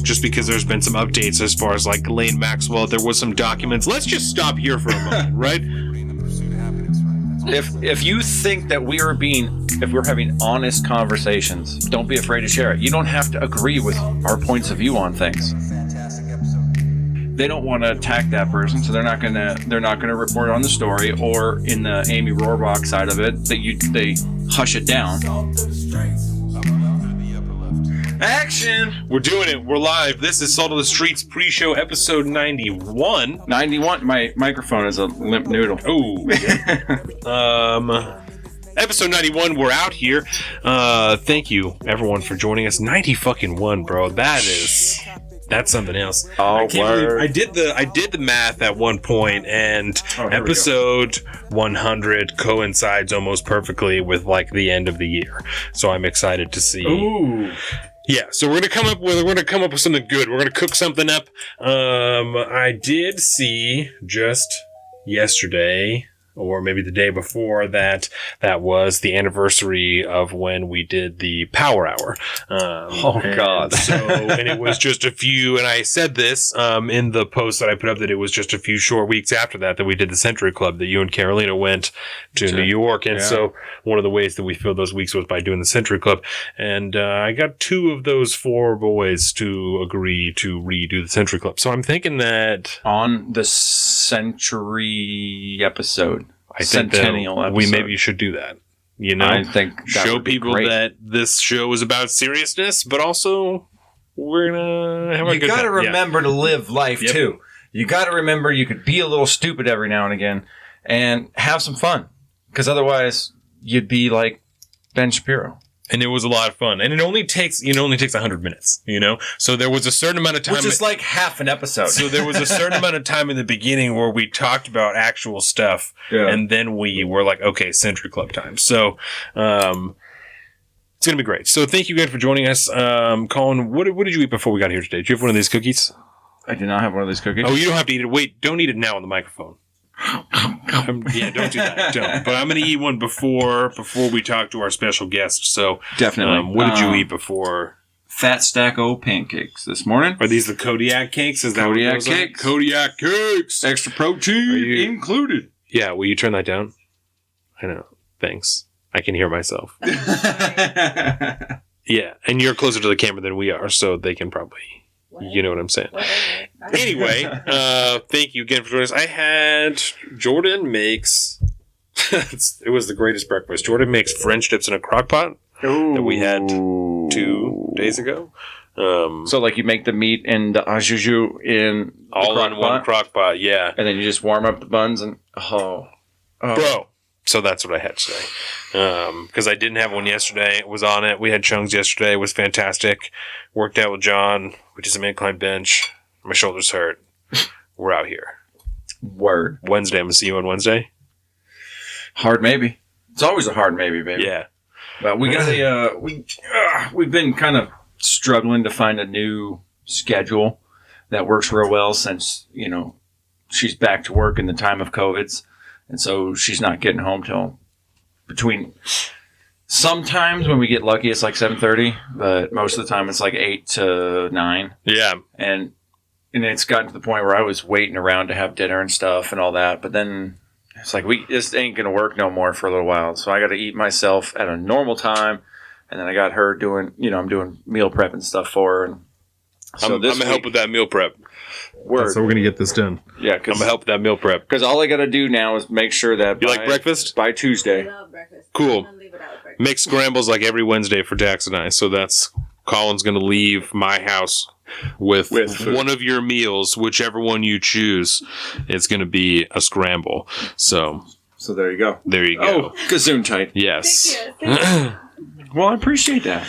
just because there's been some updates as far as like Ghislaine Maxwell. There was some documents. Let's just stop here for a moment, right? If you think that if we're having honest conversations, don't be afraid to share it. You don't have to agree with our points of view on things. They don't want to attack that person, so they're not gonna report on the story, or in the Amy Rohrbach side of it, they hush it down. Action! We're doing it. We're live. This is Salt of the Streets pre-show episode 91. 91. My microphone is a limp noodle. Oh. Episode 91. We're out here. Thank you everyone for joining us. 90-fucking-1, bro. That's something else. Oh, I can't believe I did the math at one point, and episode 100 coincides almost perfectly with like the end of the year. So I'm excited to see. Ooh. Yeah, so we're gonna come up with something good. We're gonna cook something up. I did see just yesterday, or maybe the day before, that was the anniversary of when we did the Power Hour. God. And it was just a few, and I said this in the post that I put up, that it was just a few short weeks after that we did the Century Club, that you and Carolina went to New York. And so one of the ways that we filled those weeks was by doing the Century Club. And I got 2 of those 4 boys to agree to redo the Century Club. So I'm thinking that on the Century episode, I think Centennial episode, we maybe should do that. You know, I think show people that this show is about seriousness, but also we're gonna have a good time. You gotta remember to live life too. You gotta remember you could be a little stupid every now and again and have some fun, because otherwise you'd be like Ben Shapiro. And it was a lot of fun. And it only takes 100 minutes, you know? So there was a certain amount of time. Which is like half an episode. So there was a certain amount of time in the beginning where we talked about actual stuff. Yeah. And then we were like, okay, Century Club time. So, it's going to be great. So thank you again for joining us. Colin, what did you eat before we got here today? Did you have one of these cookies? I did not have one of these cookies. Oh, you don't have to eat it. Wait, don't eat it now on the microphone. Yeah, don't do that. Don't. But I'm going to eat one before we talk to our special guest. So definitely. What did you eat before? Fat Stack O pancakes this morning. Are these the Kodiak cakes? Is that Kodiak cakes? Kodiak cakes. Extra protein included. Yeah. Will you turn that down? I know. Thanks. I can hear myself. Yeah, and you're closer to the camera than we are, so they can probably. You know what I'm saying. Anyway, thank you again for joining us. I had Jordan makes. It was the greatest breakfast. Jordan makes French dips in a crock pot that we had 2 days ago. So, like, you make the meat and the au jus in all in one crock pot, yeah. And then you just warm up the buns and bro. So that's what I had today. Because I didn't have one yesterday. It was on it. We had chunks yesterday. It was fantastic. Worked out with John. We did some incline bench. My shoulders hurt. We're out here. Word. Wednesday. I'm going to see you on Wednesday. Hard maybe. It's always a hard maybe, baby. Yeah. But we got we've been kind of struggling to find a new schedule that works real well since, she's back to work in the time of COVIDs. And so she's not getting home till between. Sometimes when we get lucky, it's like 7:30, but most of the time it's like 8 to 9. Yeah, and it's gotten to the point where I was waiting around to have dinner and stuff and all that. But then it's like this ain't gonna work no more for a little while. So I got to eat myself at a normal time, and then I got her doing. I'm doing meal prep and stuff for her. And so I'm gonna help with that meal prep. Word. So we're going to get this done. Yeah, I'm going to help with that meal prep. Because all I got to do now is make sure that you like breakfast? By Tuesday. I love breakfast. Cool. Make scrambles like every Wednesday for Dax and I. So that's Colin's going to leave my house with one of your meals, whichever one you choose. It's going to be a scramble. So there you go. There you go. Oh, gazoon tight. Yes. Thank you. Well, I appreciate that.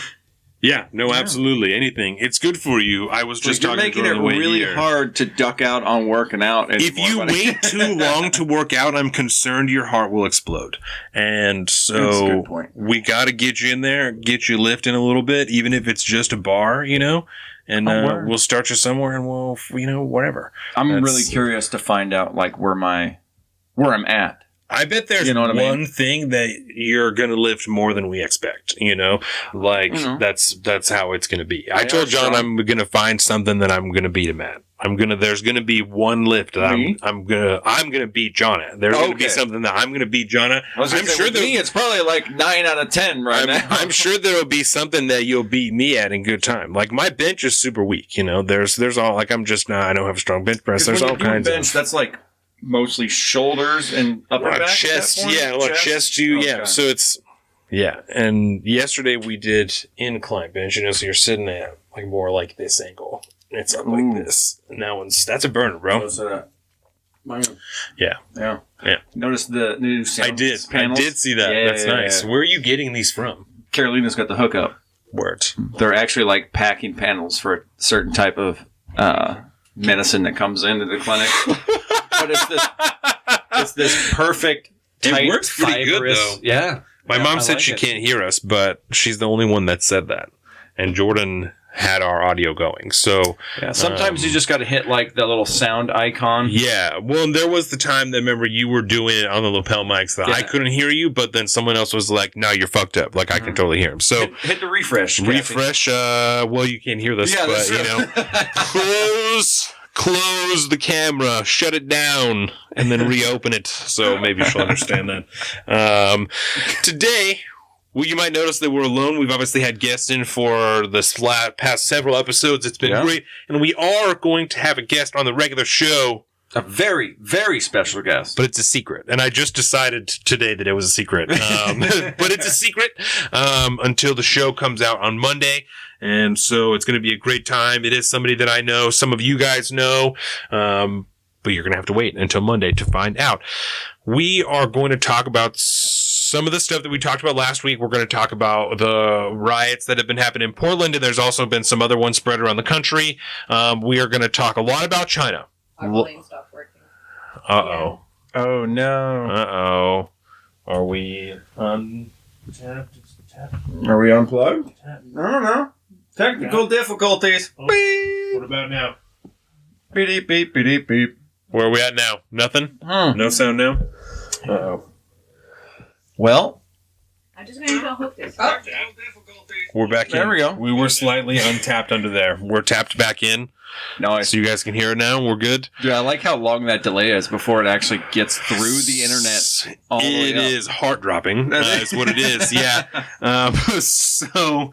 Yeah, no, absolutely. Anything. It's good for you. I was just talking making it really hard to duck out on working out. If you wait too long to work out, I'm concerned your heart will explode. And so that's a good point. We got to get you in there, get you lifting a little bit, even if it's just a bar, and we'll start you somewhere and we'll, whatever. I'm really curious to find out like where I'm at. I bet there's one thing that you're going to lift more than we expect, that's how it's going to be. I told John I'm going to find something that I'm going to beat him at. There's going to be one lift that I'm going to beat John at. There's going to be something that I'm going to beat John at. I'm sure it's probably like 9 out of 10 now. I'm sure there'll be something that you'll beat me at in good time. Like my bench is super weak, there's all like, I don't have a strong bench press. There's all kinds of that's like mostly shoulders and upper back, chest, chest too. Okay. Yeah, so it's And yesterday we did incline bench. So you're sitting at like more like this angle. And it's up like this. And that's a burner, bro. Yeah. Notice the new sound panels? I did see that. That's nice. Where are you getting these from? Carolina's got the hookup. Words. They're actually like packing panels for a certain type of medicine that comes into the clinic. But it's this perfect, tight, it works pretty fibrous, good, though. Yeah. My mom said she can't hear us, but she's the only one that said that. And Jordan had our audio going. So sometimes you just got to hit like that little sound icon. Yeah. Well, there was the time that remember you were doing it on the lapel mics that I couldn't hear you, but then someone else was like, "No, you're fucked up." Like I can totally hear him. So hit the refresh. Refresh. Well, you can't hear this, but close the camera, shut it down, and then reopen it. So maybe she'll understand that. Today, you might notice that we're alone. We've obviously had guests in for the past several episodes. It's been great. And we are going to have a guest on the regular show. A very, very special guest. But it's a secret. And I just decided today that it was a secret. But it's a secret until the show comes out on Monday. And so it's going to be a great time. It is somebody that I know. Some of you guys know. But you're going to have to wait until Monday to find out. We are going to talk about some of the stuff that we talked about last week. We're going to talk about the riots that have been happening in Portland. And there's also been some other ones spread around the country. We are going to talk a lot about China. Our plane stopped working. Uh-oh. Yeah. Oh, no. Uh-oh. Are we untapped? Are we unplugged? I don't know. Technical difficulties. Oh, what about now? Beep, beep, beep, beep. Where are we at now? Nothing? No sound now? Uh-oh. Well. I'm just going to unhook this. Oh. We're back in. There we go. We were slightly untapped under there. We're tapped back in. Nice. So you guys can hear it now. We're good. Dude, I like how long that delay is before it actually gets through the internet. It is heart dropping. Is what it is. Yeah. So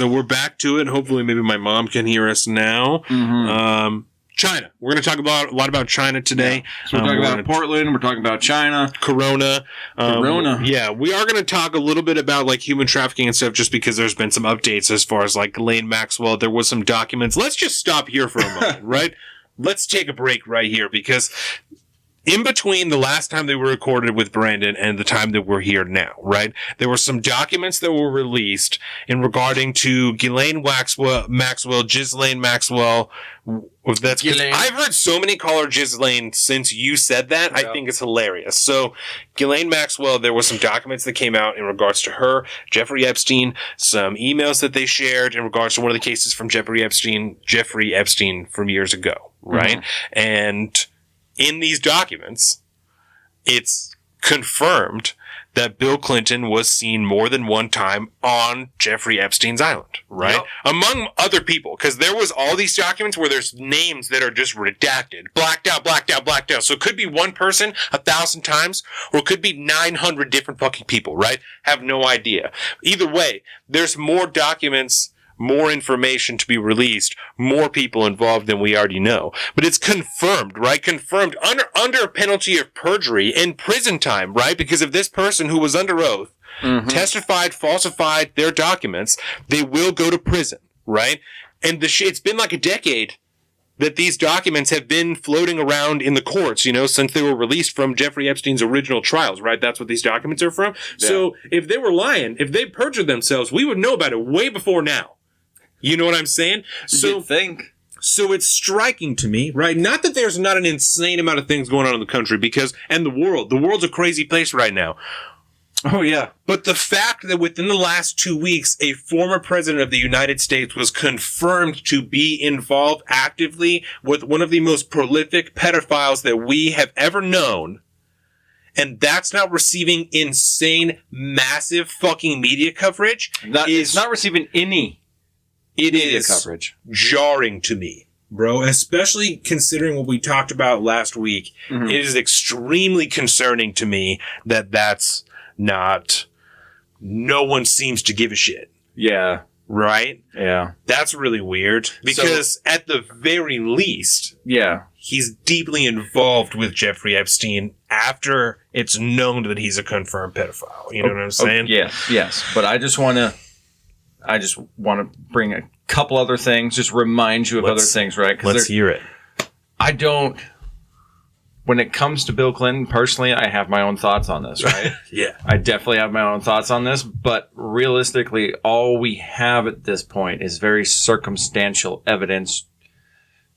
we're back to it. Hopefully, maybe my mom can hear us now. Mm-hmm. China. We're going to talk a lot about China today. Yeah. So we're talking about Portland. We're talking about China. Corona. Yeah, we are going to talk a little bit about like human trafficking and stuff just because there's been some updates as far as like Ghislaine Maxwell. There was some documents. Let's just stop here for a moment, right? Let's take a break right here because in between the last time they were recorded with Brandon and the time that we're here now, right? There were some documents that were released in regarding to Ghislaine Maxwell. That's I've heard so many call her Ghislaine since you said that. Yeah. I think it's hilarious. So Ghislaine Maxwell, there were some documents that came out in regards to her, Jeffrey Epstein, some emails that they shared in regards to one of the cases from Jeffrey Epstein from years ago, right? Mm-hmm. And in these documents, it's confirmed that Bill Clinton was seen more than one time on Jeffrey Epstein's island, right? Yep. Among other people, because there was all these documents where there's names that are just redacted, blacked out. So it could be one person 1,000 times, or it could be 900 different fucking people, right? Have no idea. Either way, there's more documents, more information to be released, more people involved than we already know. But it's confirmed, right? Confirmed under a penalty of perjury in prison time, right? Because if this person who was under oath testified, falsified their documents, they will go to prison, right? And it's been like a decade that these documents have been floating around in the courts, since they were released from Jeffrey Epstein's original trials, right? That's what these documents are from. Yeah. So if they were lying, if they perjured themselves, we would know about it way before now. You know what I'm saying? So it's striking to me, right? Not that there's not an insane amount of things going on in the country and the world's a crazy place right now. Oh, yeah. But the fact that within the last 2 weeks, a former president of the United States was confirmed to be involved actively with one of the most prolific pedophiles that we have ever known. and that's not receiving insane, massive fucking media coverage, It's not receiving any media is coverage. jarring to me, bro, especially considering what we talked about last week. Mm-hmm. It is extremely concerning to me that that's not, no one seems to give a shit. Yeah. Right? Yeah. That's really weird because at the very least, Yeah. he's deeply involved with Jeffrey Epstein after it's known that he's a confirmed pedophile. You know what I'm saying? Yes. But I just want to bring a couple other things, just remind you of other things, right? Let's hear it. When it comes to Bill Clinton, personally, I have my own thoughts on this, right? Yeah. I definitely have my own thoughts on this, but realistically, all we have at this point is very circumstantial evidence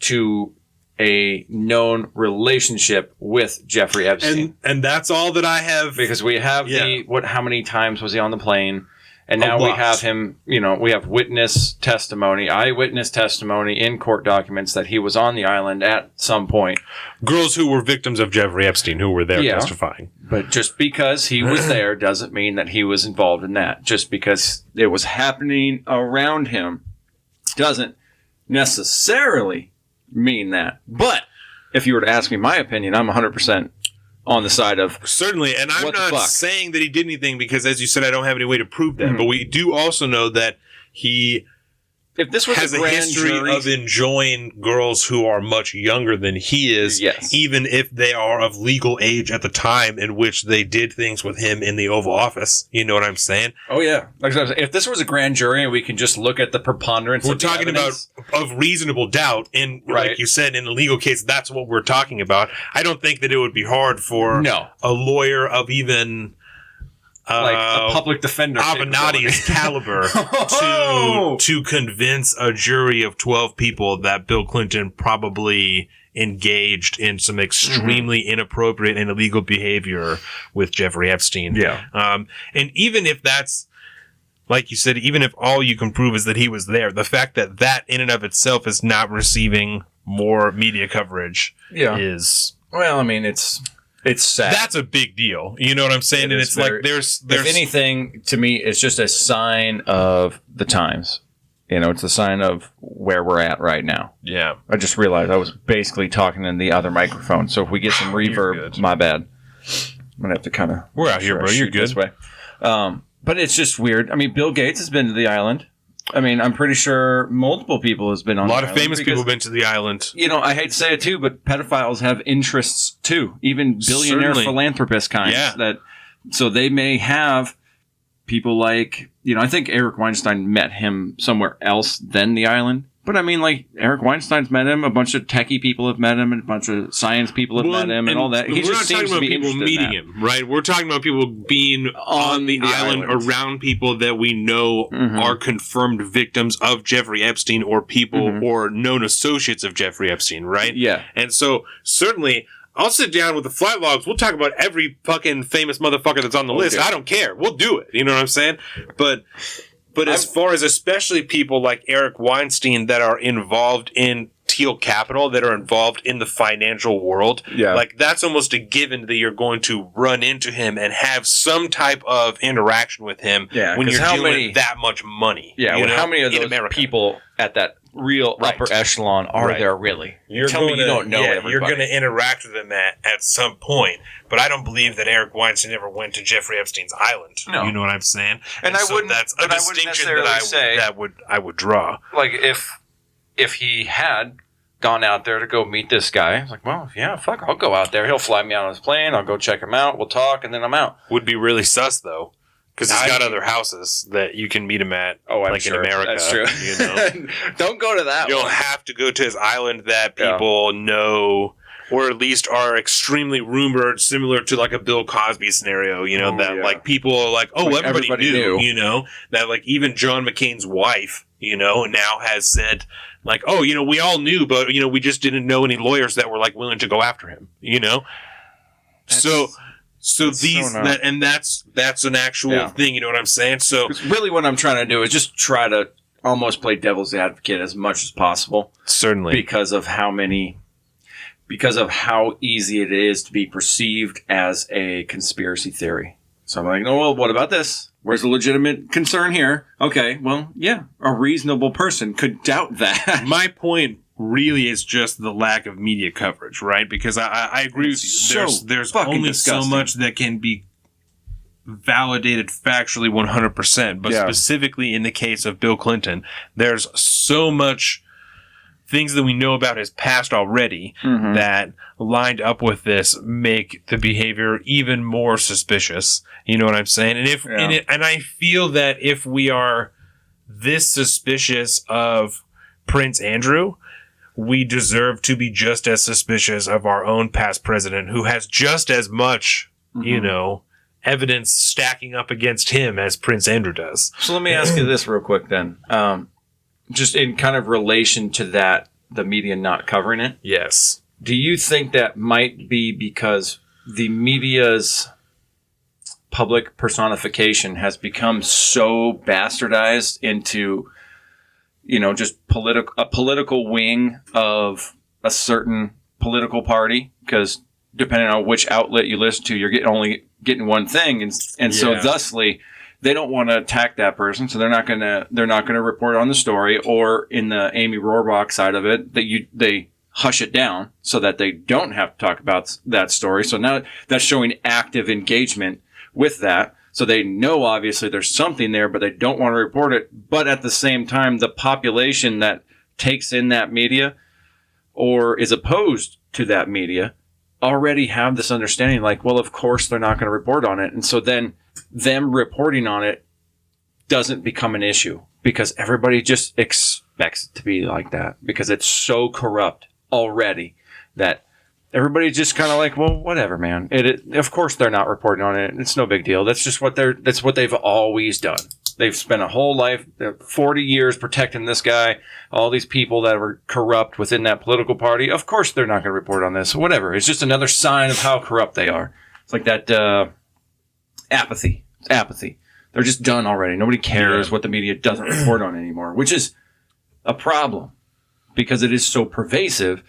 to a known relationship with Jeffrey Epstein. And that's all that I have. Because we have how many times was he on the plane? And now we have him, we have eyewitness testimony in court documents that he was on the island at some point. Girls who were victims of Jeffrey Epstein who were there testifying. But just because he was there doesn't mean that he was involved in that. Just because it was happening around him doesn't necessarily mean that. But if you were to ask me my opinion, I'm 100% on the side of certainly, and I'm not saying that he did anything because, as you said, I don't have any way to prove that. Mm-hmm. But we do also know that he has a history of enjoying girls who are much younger than he is, even if they are of legal age at the time in which they did things with him in the Oval Office. You know what I'm saying? Oh, yeah. Like I said, if this was a grand jury and we can just look at the preponderance of the evidence. We're talking about of reasonable doubt. And like you said, in a legal case, that's what we're talking about. I don't think that it would be hard for a lawyer of even... like a public defender Avenatti's caliber to convince a jury of 12 people that Bill Clinton probably engaged in some extremely inappropriate and illegal behavior with Jeffrey Epstein. Yeah. And even if that's, like you said, even if all you can prove is that he was there, the fact that that in and of itself is not receiving more media coverage is... Well, I mean, it's sad. That's a big deal. You know what I'm saying? And it's like there's if anything, to me, it's just a sign of the times. It's a sign of where we're at right now. Yeah. I just realized I was basically talking in the other microphone. So if we get some reverb, my bad. I'm going to have to kind of... We're out here, bro. You're good. This way. But it's just weird. I mean, Bill Gates has been to the island. I mean, I'm pretty sure multiple people has been on the island. A lot of famous people have been to the island. I hate to say it too, but pedophiles have interests too. Even billionaire philanthropist kinds. Yeah. So they may have people like, I think Eric Weinstein met him somewhere else than the island. But I mean, like, Eric Weinstein's met him, a bunch of techie people have met him, and a bunch of science people have met him, and all that. He just seems to be interested in that. We're not talking about people meeting him, right? We're talking about people being on the island around people that we know are confirmed victims of Jeffrey Epstein or people or known associates of Jeffrey Epstein, right? Yeah. And so, certainly... I'll sit down with the flight logs. We'll talk about every fucking famous motherfucker that's on the list. I don't care. We'll do it. You know what I'm saying? But as far as especially people like Eric Weinstein that are involved in Teal Capital, that are involved in the financial world, like that's almost a given that you're going to run into him and have some type of interaction with him when you're dealing with that much money. Yeah, how many of those people at that real upper echelon are there really? Tell me you don't know everybody. You're going to interact with them at some point, but I don't believe that Eric Weinstein ever went to Jeffrey Epstein's island. No. You know what I'm saying? And so that's a distinction that I would draw. Like if he had gone out there to go meet this guy, I was like, well, yeah, fuck, I'll go out there. He'll fly me out on his plane. I'll go check him out. We'll talk, and then I'm out. Would be really sus though. Because he's got other houses that you can meet him at, I'm sure. in America. That's true. Don't go to that You one. don't have to go to his island that people know, or at least are extremely rumored, similar to like a Bill Cosby scenario, like people are like, everybody knew, that like even John McCain's wife, now has said like, we all knew, but, we just didn't know any lawyers that were like willing to go after him, that's an actual thing, you know what I'm saying? So really what I'm trying to do is just try to almost play devil's advocate as much as possible. Certainly. Because of how many because of how easy it is to be perceived as a conspiracy theory. So I'm like, oh, well, what about this? Where's the legitimate concern here? Okay, well, yeah, a reasonable person could doubt that. My point really is just the lack of media coverage, right? Because I agree with you. There's only so much that can be validated factually 100%, but specifically in the case of Bill Clinton, there's so much things that we know about his past already that lined up with this make the behavior even more suspicious. You know what I'm saying? And and I feel that if we are this suspicious of Prince Andrew, we deserve to be just as suspicious of our own past president, who has just as much, you know, evidence stacking up against him as Prince Andrew does. So let me ask you this real quick then. Just in kind of relation to that, the media not covering it. Yes. Do you think that might be because the media's public personification has become so bastardized into, you know, just a political wing of a certain political party? Because depending on which outlet you listen to, you're only getting one thing, and so thusly they don't want to attack that person, so they're not gonna report on the story. Or in the Amy Rohrbach side of it, they hush it down so that they don't have to talk about that story. So now that's showing active engagement with that. So they know obviously there's something there, but they don't want to report it. But at the same time, the population that takes in that media or is opposed to that media already have this understanding, like, well, of course they're not going to report on it. And so then them reporting on it doesn't become an issue because everybody just expects it to be like that because it's so corrupt already that everybody's just kind of like, well, whatever, man. Of course they're not reporting on it. It's no big deal. That's just what they've always done. They've spent a whole life, 40 years protecting this guy, all these people that were corrupt within that political party. Of course they're not going to report on this. Whatever. It's just another sign of how corrupt they are. It's like that apathy. It's apathy. They're just done already. Nobody cares what the media doesn't report on anymore, which is a problem because it is so pervasive.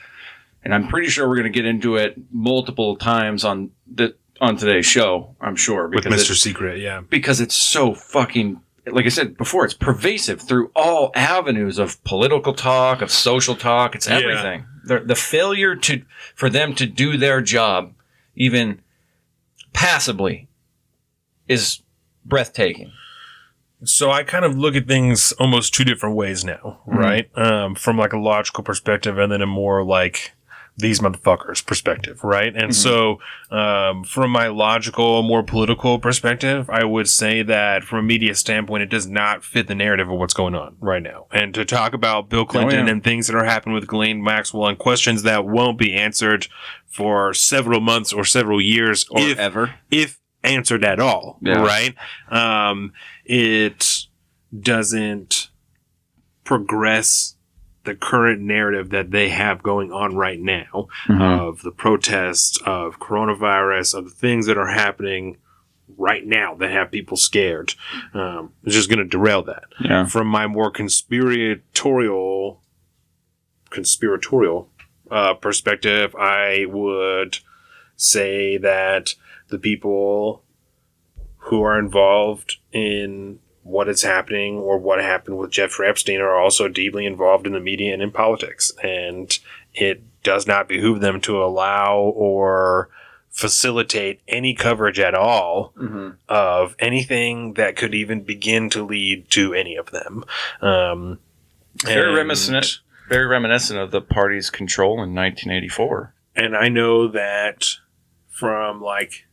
And I'm pretty sure we're going to get into it multiple times on today's show, I'm sure. With Mr. Secret, yeah. Because it's so fucking, like I said before, it's pervasive through all avenues of political talk, of social talk. It's everything. The failure for them to do their job, even passably, is breathtaking. So I kind of look at things almost two different ways now, right? From like a logical perspective and then a more like these motherfuckers perspective, right? And so from my logical, more political perspective, I would say that from a media standpoint, it does not fit the narrative of what's going on right now. And to talk about Bill Clinton and things that are happening with Ghislaine Maxwell and questions that won't be answered for several months or several years or if answered at all, right? It doesn't progress the current narrative that they have going on right now of the protests, of coronavirus, of the things that are happening right now that have people scared. It's just going to derail that. Yeah. From my more conspiratorial perspective, I would say that the people who are involved in what is happening or what happened with Jeffrey Epstein are also deeply involved in the media and in politics. And it does not behoove them to allow or facilitate any coverage at all of anything that could even begin to lead to any of them. Very reminiscent of the party's control in 1984. And I know that from like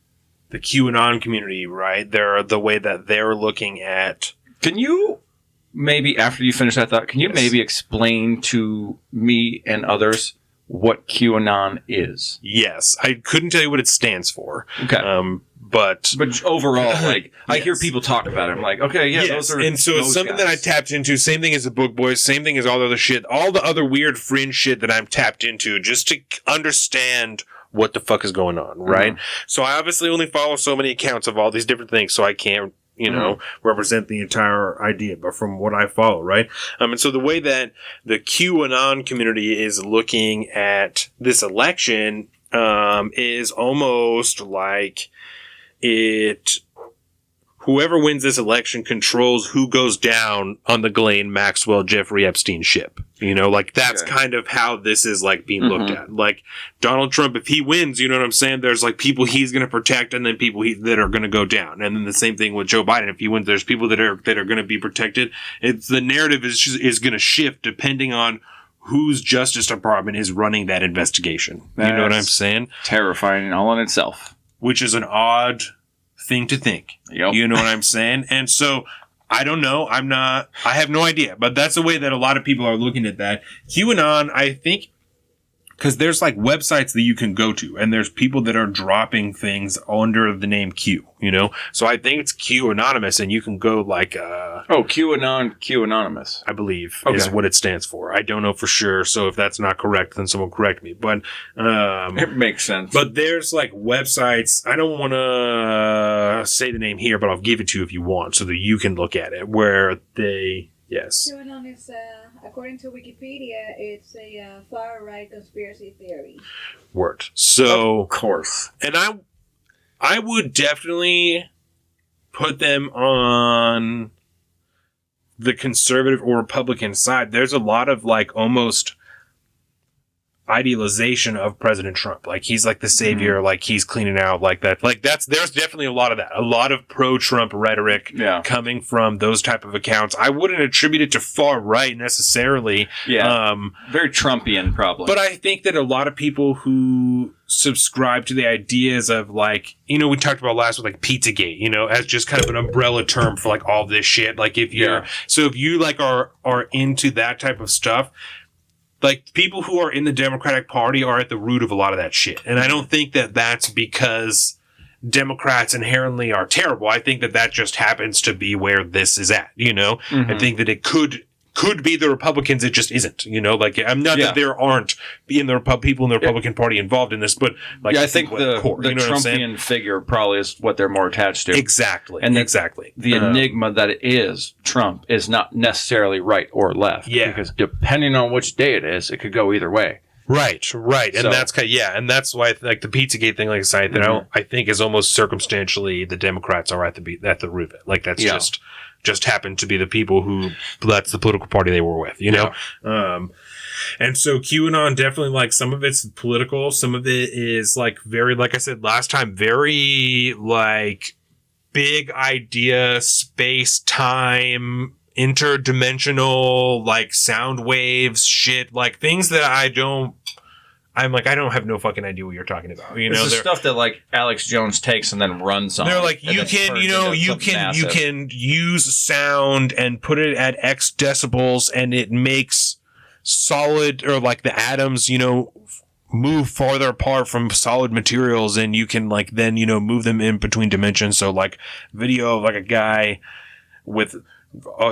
the QAnon community, right? The way that they're looking at. Can you maybe, after you finish that thought, maybe explain to me and others what QAnon is? Yes. I couldn't tell you what it stands for. Okay. But overall, like, I hear people talk about it. I'm like, okay, those are. And so it's something that I tapped into. Same thing as the Book Boys. Same thing as all the other shit. All the other weird fringe shit that I'm tapped into just to understand what the fuck is going on, right? So I obviously only follow so many accounts of all these different things, so I can't represent the entire idea, but from what I follow, right? And so the way that the QAnon community is looking at this election is almost like whoever wins this election controls who goes down on the Ghislaine Maxwell Jeffrey Epstein ship. That's kind of how this is like being looked at. Like Donald Trump, if he wins, you know what I'm saying? There's like people he's going to protect and then people that are going to go down. And then the same thing with Joe Biden. If he wins, there's people that are going to be protected. The narrative is going to shift depending on whose Justice Department is running that investigation. You know what I'm saying? Terrifying all in itself. Which is an odd thing to think. Yep. You know what I'm saying? And so I don't know. I have no idea, but that's the way that a lot of people are looking at that. QAnon, I think, because there's like websites that you can go to and there's people that are dropping things under the name Q, So I think it's Q Anonymous and you can go like, QAnon, Q Anonymous. I believe is what it stands for. I don't know for sure. So if that's not correct, then someone correct me. But, it makes sense. But there's like websites. I don't want to say the name here, but I'll give it to you if you want so that you can look at it where they, yes. QAnon is, according to Wikipedia, it's a far-right conspiracy theory. Word. So, of course. And I would definitely put them on the conservative or Republican side. There's a lot of like almost idealization of President Trump. Like he's like the savior, like he's cleaning out like that. Like there's definitely a lot of that. A lot of pro-Trump rhetoric coming from those type of accounts. I wouldn't attribute it to far right necessarily. Yeah. Very Trumpian probably. But I think that a lot of people who subscribe to the ideas of like, we talked about last with like Pizzagate, as just kind of an umbrella term for like all this shit. Like if you're, so if you like are into that type of stuff, like, people who are in the Democratic Party are at the root of a lot of that shit. And I don't think that that's because Democrats inherently are terrible. I think that just happens to be where this is at, I think that it could be the Republicans. It just isn't, like, I'm not that there aren't people in the Republican Party involved in this, but like, I think the Trumpian figure probably is what they're more attached to. Exactly. And exactly. The enigma that it is Trump is not necessarily right or left. Yeah. Because depending on which day it is, it could go either way. Right. And that's kind of, and that's why like the Pizzagate thing, like I said, that I think is almost circumstantially the Democrats are at the root of it. Like that's just happened to be the people who that's the political party they were with, and so QAnon definitely, like, some of it's political, some of it is like very, like I said last time, very like big idea, space time, interdimensional, like sound waves shit, like things that I don't have no fucking idea what you're talking about. This is stuff that like Alex Jones takes and then runs on. They're like, you can use sound and put it at X decibels and it makes solid, or like the atoms, move farther apart from solid materials, and you can like then, move them in between dimensions. So like video of like a guy with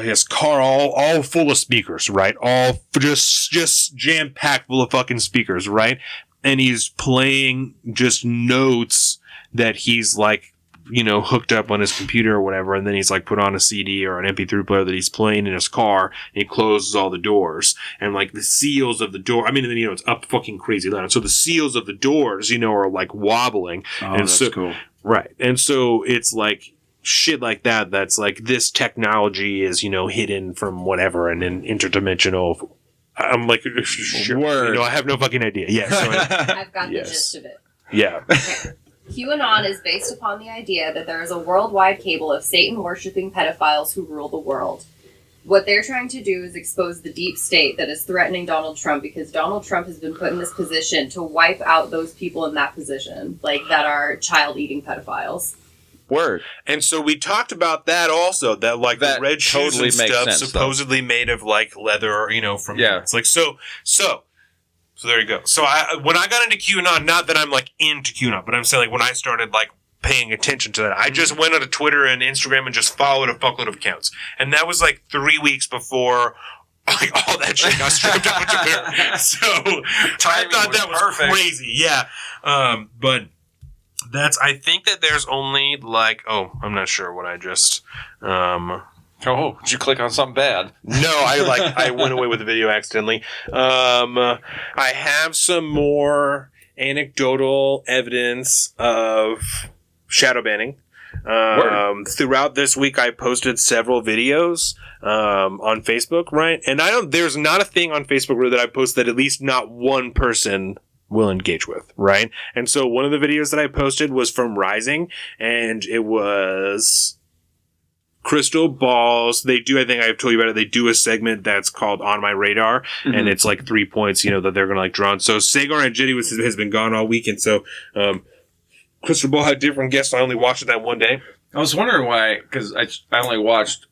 his car all full of speakers, right? All just jam-packed full of fucking speakers, right? And he's playing just notes that he's like, hooked up on his computer or whatever, and then he's like put on a CD or an MP3 player that he's playing in his car, and he closes all the doors, and like the seals of the door, then it's up fucking crazy loud. So the seals of the doors, are like wobbling. Oh, and that's cool. Right. And so it's like shit like that. That's like, this technology is, hidden from whatever, and then interdimensional. I'm like, sure. Word. I have no fucking idea. Yeah. So I've got the gist of it. Yeah. Okay. QAnon is based upon the idea that there is a worldwide cabal of Satan-worshipping pedophiles who rule the world. What they're trying to do is expose the deep state that is threatening Donald Trump, because Donald Trump has been put in this position to wipe out those people in that position, like that are child-eating pedophiles. Word. And so we talked about that also, that like that the red shoes totally and stuff sense, supposedly made of like leather, from it's like so there you go. So when I got into QAnon, not that I'm like into QAnon, but I'm saying like when I started like paying attention to that, I just went onto Twitter and Instagram and just followed a fuckload of accounts. And that was like 3 weeks before like all that shit got stripped off of Twitter. So I thought that was perfect. Crazy. Yeah. But I think that there's only I'm not sure what I just, did you click on something bad? No, I went away with the video accidentally. I have some more anecdotal evidence of shadow banning. Throughout this week, I posted several videos on Facebook, right? And there's not a thing on Facebook that I post that at least not one person will engage with, right? And so one of the videos that I posted was from Rising, and it was crystal balls. They do, I think I've told you about it, they do a segment that's called On My Radar, and it's 3 points, that they're going to draw on. So Sagar and Jitty has been gone all week, and so crystal ball had different guests. I only watched it that one day. I was wondering why, because I only watched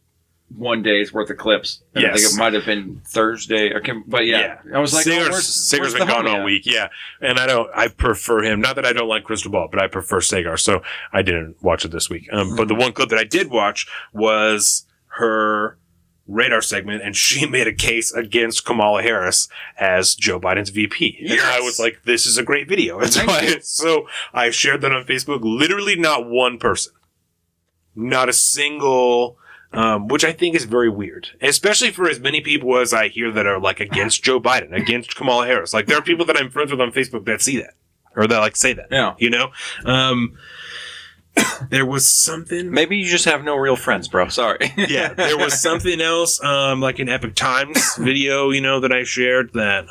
one day's worth of clips. And I think it might have been Thursday. But I was like, Sagar's been gone all week. Yeah. And I prefer him. Not that I don't like crystal ball, but I prefer Sagar. So I didn't watch it this week. But the one clip that I did watch was her radar segment, and she made a case against Kamala Harris as Joe Biden's VP. Yes. And I was like, this is a great video. So I shared that on Facebook. Literally not one person. Not a single, which I think is very weird, especially for as many people as I hear that are against Joe Biden, against Kamala Harris. There are people that I'm friends with on Facebook that see that, or that say that. Yeah. There was something. Maybe you just have no real friends, bro. Sorry. Yeah, there was something else, an Epic Times video, that I shared that,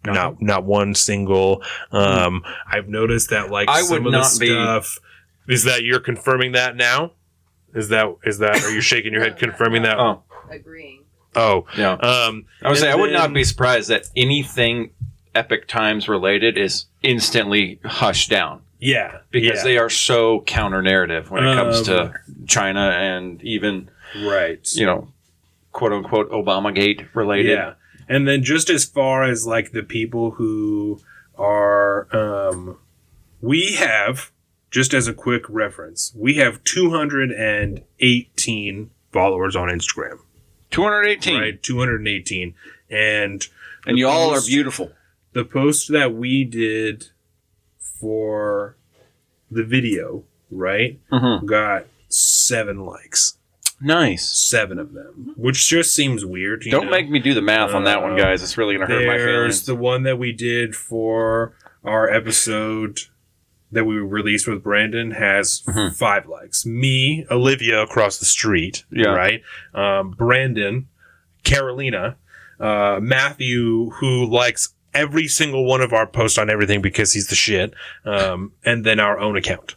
not one single. I've noticed that some of the stuff. Is that you're confirming that now? Is that? Are you shaking your head confirming that? Oh, agreeing. Oh, yeah. I would say I would not be surprised that anything Epic Times related is instantly hushed down. Yeah, because they are so counter narrative when it comes to China and even quote unquote Obamagate related. Yeah, and then just as far as the people who are, we have. Just as a quick reference, we have 218 followers on Instagram. 218? Right, 218. And you all are beautiful. The post that we did for the video, right, got 7 likes. Nice. 7 of them, which just seems weird. Don't make me do the math on that one, guys. It's really going to hurt my feelings. There's the one that we did for our episode that we released with Brandon has 5 likes. Me, Olivia across the street, right? Brandon, Carolina, Matthew, who likes every single one of our posts on everything because he's the shit, and then our own account.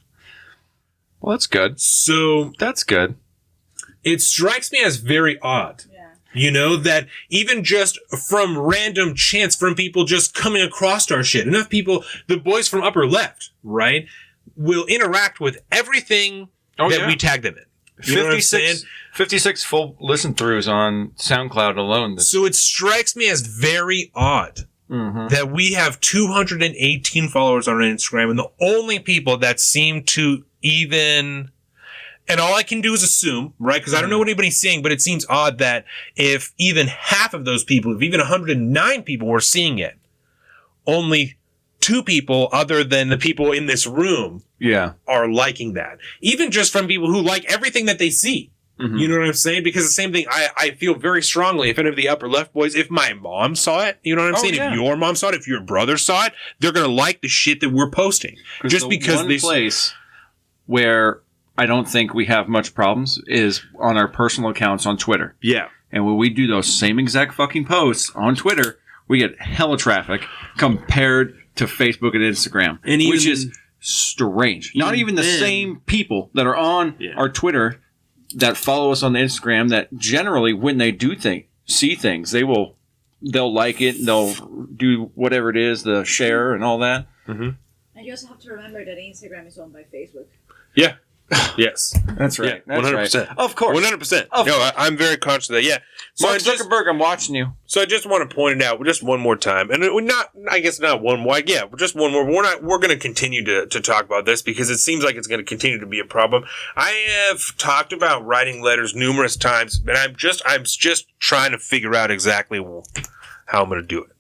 Well, that's good. So that's good. It strikes me as very odd. That even just from random chance, from people just coming across our shit, enough people, the boys from upper left, right, will interact with everything that we tag them in. 56 full listen throughs on SoundCloud alone. So it strikes me as very odd that we have 218 followers on Instagram, and the only people that seem to even... And all I can do is assume, right? Because I don't know what anybody's seeing, but it seems odd that if even half of those people, if even 109 people were seeing it, only 2 people other than the people in this room are liking that. Even just from people who like everything that they see. You know what I'm saying? Because the same thing, I feel very strongly, if any of the upper left boys, if my mom saw it, you know what I'm saying? Yeah. If your mom saw it, if your brother saw it, they're going to like the shit that we're posting. Just because one place where I don't think we have much problems is on our personal accounts on Twitter. Yeah. And when we do those same exact fucking posts on Twitter, we get hella traffic compared to Facebook and Instagram, which is strange. Not even the same people that are on our Twitter that follow us on the Instagram that generally when they do see things, they'll like it, they'll do whatever it is, the share and all that. And you also have to remember that Instagram is owned by Facebook. Yeah. Yes. That's right. Yeah, 100%. Right. Of course. 100%. I'm very conscious of that. Yeah. So Mark Zuckerberg, I'm watching you. So I just want to point it out just one more time. And not one more. Yeah, just one more. We're going to continue to talk about this because it seems like it's going to continue to be a problem. I have talked about writing letters numerous times, and I'm just trying to figure out exactly how I'm going to do it,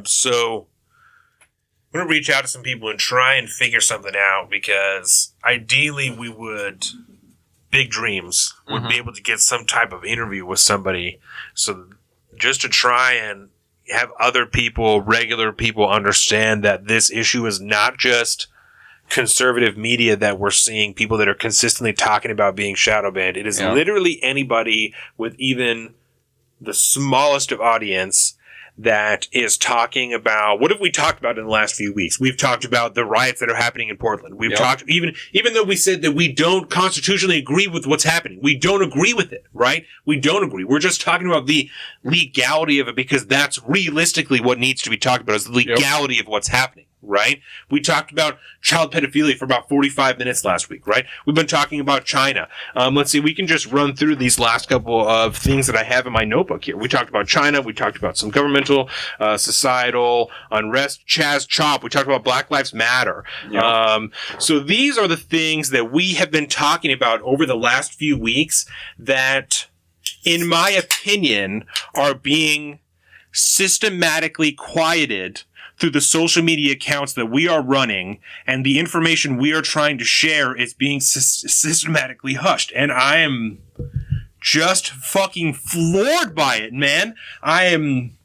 So going to reach out to some people and try and figure something out, because ideally we would, big dreams, would be able to get some type of interview with somebody. So just to try and have other people, regular people, understand that this issue is not just conservative media that we're seeing, people that are consistently talking about being shadow banned. It is literally anybody with even the smallest of audience that is talking about, what have we talked about in the last few weeks? We've talked about the riots that are happening in Portland. We've talked, even though we said that we don't constitutionally agree with what's happening, we don't agree with it, right? We don't agree. We're just talking about the legality of it, because that's realistically what needs to be talked about, is the legality of what's happening. Right? We talked about child pedophilia for about 45 minutes last week, right? We've been talking about China. Let's see, we can just run through these last couple of things that I have in my notebook here. We talked about China. We talked about some governmental, societal unrest, Chaz Chop. We talked about Black Lives Matter. So these are the things that we have been talking about over the last few weeks that, in my opinion, are being systematically quieted through the social media accounts that we are running, and the information we are trying to share is being systematically hushed. And I am just fucking floored by it, man. I am.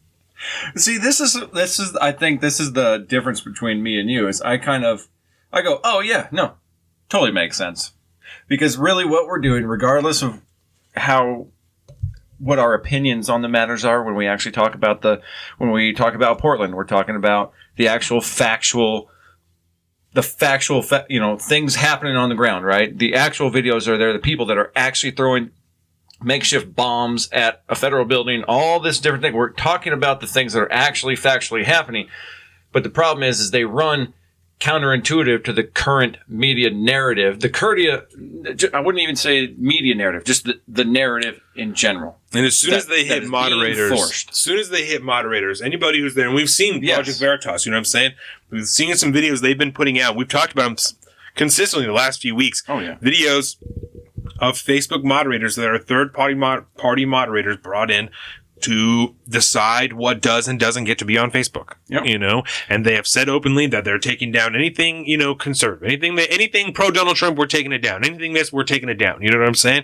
See, this is. I think this is the difference between me and you. Is I go, oh yeah, no, totally makes sense, because really what we're doing, regardless of what our opinions on the matters are, when we actually talk about Portland, we're talking about the actual factual, things happening on the ground, right? The actual videos are there, the people that are actually throwing makeshift bombs at a federal building, all this different thing. We're talking about the things that are actually factually happening. But the problem is they run counterintuitive to the current media narrative. I wouldn't even say media narrative, just the narrative in general. And as soon as they hit moderators, anybody who's there, and we've seen Project Veritas, you know what I'm saying? We've seen some videos they've been putting out. We've talked about them consistently the last few weeks. Oh, yeah. Videos of Facebook moderators that are third-party party moderators brought in to decide what does and doesn't get to be on Facebook, and they have said openly that they're taking down anything, conservative, anything pro Donald Trump, we're taking it down. Anything this, we're taking it down. You know what I'm saying?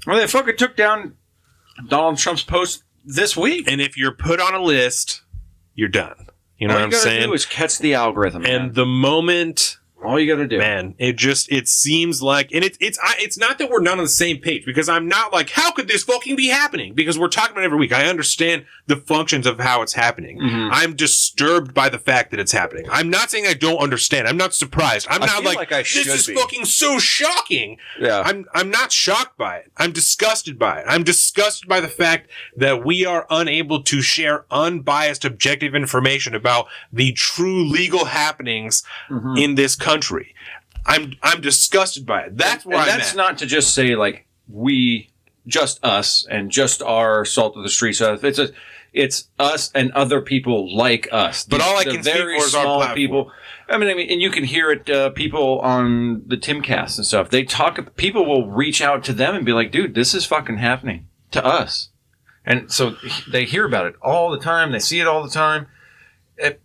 Well, they fucking took down Donald Trump's post this week. And if you're put on a list, you're done. You know what I'm saying? All you gotta do is catch the algorithm. And the moment, all you gotta do, man, it seems like, and it's not that we're not on the same page, because I'm not like, how could this fucking be happening? Because we're talking about it every week. I understand the functions of how it's happening. I'm disturbed by the fact that it's happening. I'm not saying I don't understand. I'm not surprised. I'm not like this is fucking so shocking. Yeah. I'm not shocked by it. I'm disgusted by it. I'm disgusted by the fact that we are unable to share unbiased, objective information about the true legal happenings in this country. I'm disgusted by it. That's where I'm at. That's not to just say like just us and just our salt of the streets. It's us and other people like us. But all I can speak for is our platform. People. I mean, and you can hear it. People on the Timcast and stuff. People will reach out to them and be like, "Dude, this is fucking happening to us," and so they hear about it all the time. They see it all the time.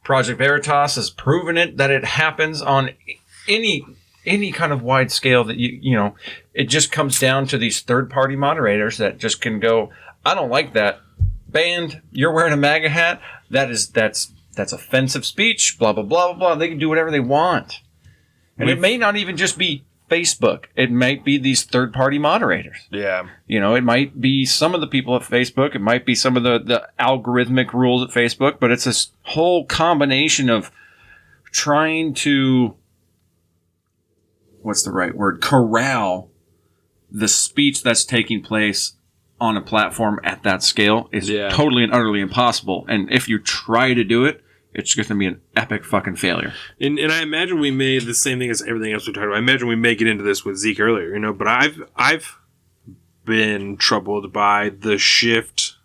Project Veritas has proven that it happens on any kind of wide scale that it just comes down to these third-party moderators that just can go, I don't like that. Banned, you're wearing a MAGA hat. That's offensive speech, blah, blah, blah, blah, blah. They can do whatever they want. And it may not even just be Facebook. It might be these third-party moderators. Yeah. It might be some of the people at Facebook. It might be some of the algorithmic rules at Facebook. But it's this whole combination of trying to, what's the right word, corral the speech that's taking place on a platform at that scale is totally and utterly impossible. And if you try to do it, it's going to be an epic fucking failure. And I imagine we made the same thing as everything else we talked about. I imagine we may get into this with Zeke earlier, but I've been troubled by the shift,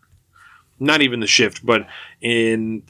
not even the shift, but in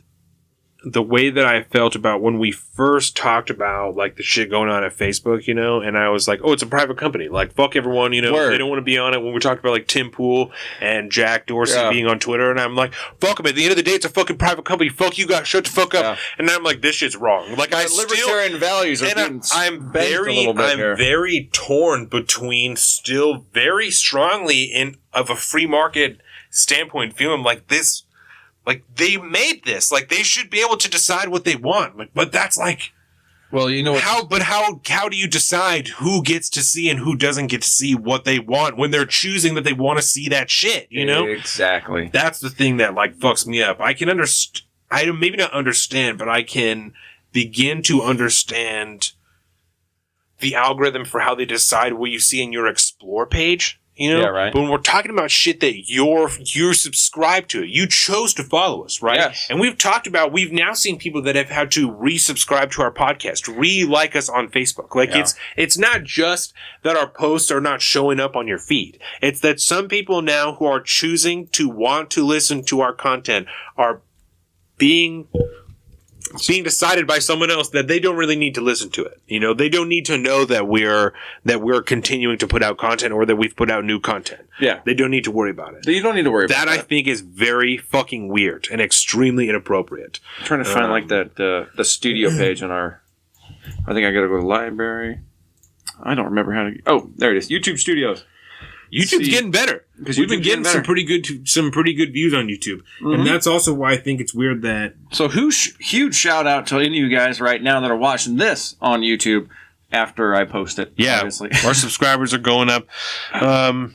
the way that I felt about when we first talked about like the shit going on at Facebook, you know, and I was like, oh, it's a private company. Like, fuck everyone, you know, they don't want to be on it. When we talked about like Tim Pool and Jack Dorsey being on Twitter, and I'm like, fuck them. At the end of the day, it's a fucking private company. Fuck you guys. Shut the fuck up. And then I'm like, this shit's wrong. Like, libertarian values are being I'm very torn between still very strongly of a free market standpoint, feeling like this. Like, they made this. Like, they should be able to decide what they want. Like, but that's like... Well, you know... How do you decide who gets to see and who doesn't get to see what they want when they're choosing that they want to see that shit, you know? Exactly. That's the thing that, like, fucks me up. I can maybe not understand, but I can begin to understand the algorithm for how they decide what you see in your Explore page. You know, But when we're talking about shit that you're subscribed to, you chose to follow us, right? Yes. And we've now seen people that have had to resubscribe to our podcast, re-like us on Facebook. Like it's not just that our posts are not showing up on your feed. It's that some people now who are choosing to want to listen to our content are being decided by someone else that they don't really need to listen to it. You know, they don't need to know that we're continuing to put out content or that we've put out new content. Yeah. They don't need to worry about it. You don't need to worry about that. That I think is very fucking weird and extremely inappropriate. I'm trying to find like that the studio page on our... I think I gotta go to the library. I don't remember how to... Oh, there it is. YouTube Studios. YouTube's getting better because we've been getting some pretty good views on YouTube, and that's also why I think it's weird that. So, huge shout out to any of you guys right now that are watching this on YouTube after I post it. Yeah, obviously. Our subscribers are going up. I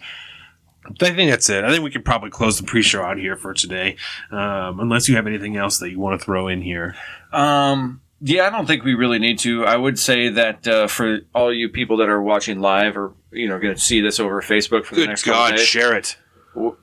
think that's it. I think we could probably close the pre-show out here for today, unless you have anything else that you want to throw in here. Yeah, I don't think we really need to. I would say that for all you people that are watching live or going to see this over Facebook for the next couple days, share it.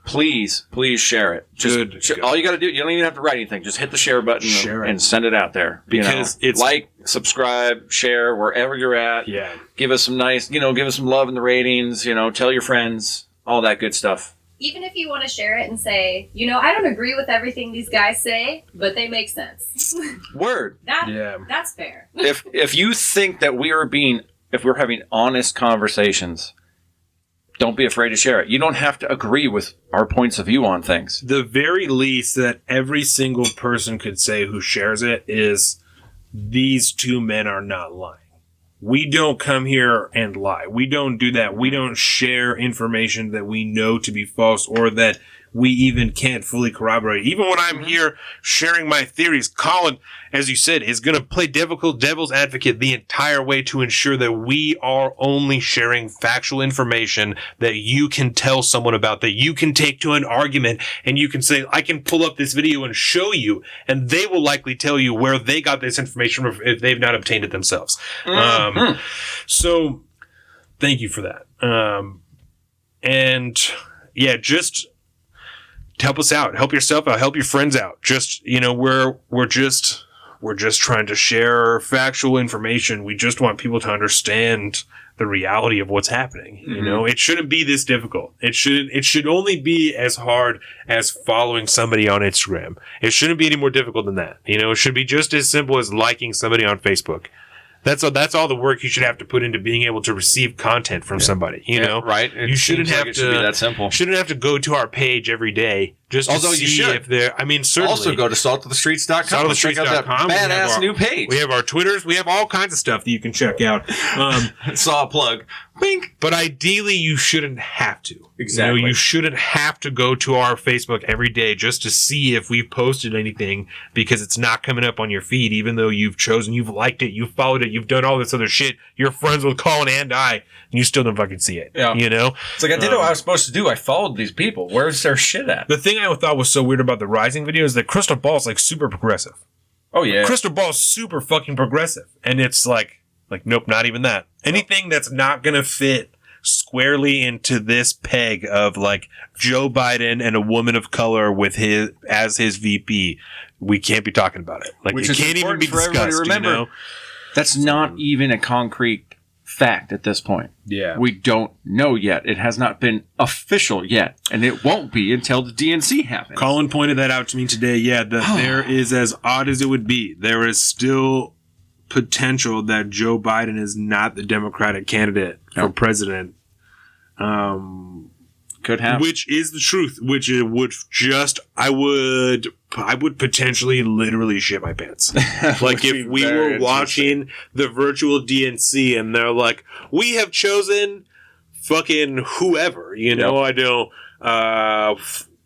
Please share it. Just all you got to do, you don't even have to write anything. Just hit the share button and send it out there. Because it's like, subscribe, share wherever you're at. Yeah. Give us some nice, give us some love in the ratings. Tell your friends, all that good stuff. Even if you want to share it and say, I don't agree with everything these guys say, but they make sense. Word. That's fair. If you think that if we're having honest conversations, don't be afraid to share it. You don't have to agree with our points of view on things. The very least that every single person could say who shares it is, these two men are not lying. We don't come here and lie. We don't do that. We don't share information that we know to be false or that we even can't fully corroborate. Even when I'm here sharing my theories, Colin, as you said, is going to play devil's advocate the entire way to ensure that we are only sharing factual information that you can tell someone about, that you can take to an argument, and you can say, I can pull up this video and show you, and they will likely tell you where they got this information if they've not obtained it themselves. So thank you for that. And yeah, just help us out, help yourself out, help your friends out. Just, we're just trying to share factual information. We just want people to understand the reality of what's happening. It shouldn't be this difficult. It should only be as hard as following somebody on Instagram. It shouldn't be any more difficult than that. It should be just as simple as liking somebody on Facebook. That's all the work you should have to put into being able to receive content from somebody, right? You shouldn't have it should be that simple. Shouldn't have to go to our page every day just to see if they're, certainly. Also go to saltofthestreets.com. Saltofthestreets.com. Badass new page. We have our Twitters. We have all kinds of stuff that you can check out. Saw a plug. Bink. But ideally, you shouldn't have to. Exactly. You shouldn't have to go to our Facebook every day just to see if we've posted anything because it's not coming up on your feed, even though you've liked it, you've followed it, you've done all this other shit. You're friends with Colin and I, and you still don't fucking see it. Yeah. It's like I did what I was supposed to do. I followed these people. Where's their shit at? The thing I thought was so weird about the Rising video is that Crystal Ball is like super progressive. Oh, yeah. Crystal Ball is super fucking progressive. And it's like, nope, not even that. Anything that's not going to fit squarely into this peg of like Joe Biden and a woman of color with as his VP, we can't be talking about it. Like, it can't even be discussed. Remember, that's not even a concrete fact at this point. Yeah. We don't know yet. It has not been official yet, and it won't be until the DNC happens. Colin pointed that out to me today. Yeah, that there is, as odd as it would be, there is still potential that Joe Biden is not the Democratic candidate for president. Could happen. Which is the truth. Which it would just, I would potentially literally shit my pants. Like if we were watching the virtual DNC and they're like, we have chosen fucking whoever, you know, I know,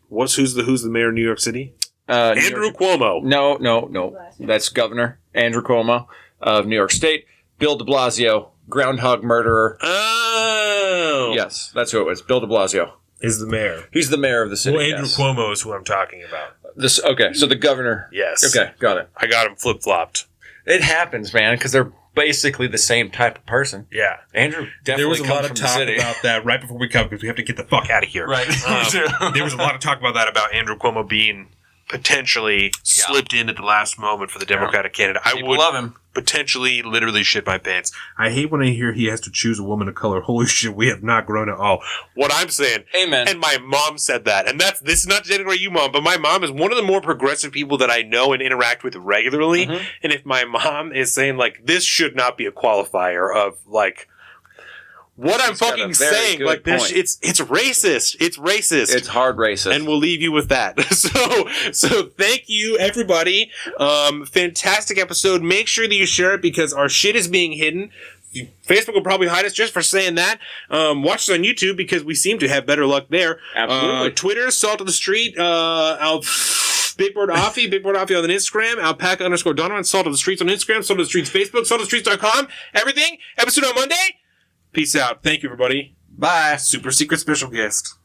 who's the mayor of New York City? Andrew Cuomo. No. That's Governor Andrew Cuomo of New York State. Bill de Blasio, groundhog murderer. Oh. Yes, that's who it was. Bill de Blasio. Is the mayor. He's the mayor of the city. Well, Andrew Cuomo is who I'm talking about. Okay, so the governor. Yes. Okay, got it. I got him flip-flopped. It happens, man, because they're basically the same type of person. Yeah. Andrew definitely there was a lot comes of from the talk city. about that right before we come because we have to get the fuck out of here. Right. There was a lot of talk about that, about Andrew Cuomo being potentially slipped in at the last moment for the Democratic candidate. I would love him. Potentially literally shit my pants. I hate when I hear he has to choose a woman of color. Holy shit, we have not grown at all. What I'm saying, amen. And my mom said that, and this is not to denigrate you, Mom, but my mom is one of the more progressive people that I know and interact with regularly. Mm-hmm. And if my mom is saying, like, this should not be a qualifier of, like, what I'm fucking saying, like this, it's racist. It's racist. It's hard racist. And we'll leave you with that. So thank you, everybody. Fantastic episode. Make sure that you share it because our shit is being hidden. Facebook will probably hide us just for saying that. Watch us on YouTube because we seem to have better luck there. Absolutely. Twitter, Salt of the Street, Bigboard Offie on Instagram, Alpaca_Donovan, Salt of the Streets on Instagram, Salt of the Streets Facebook, saltofthestreets.com. Everything. Episode on Monday. Peace out. Thank you, everybody. Bye. Super secret special guest.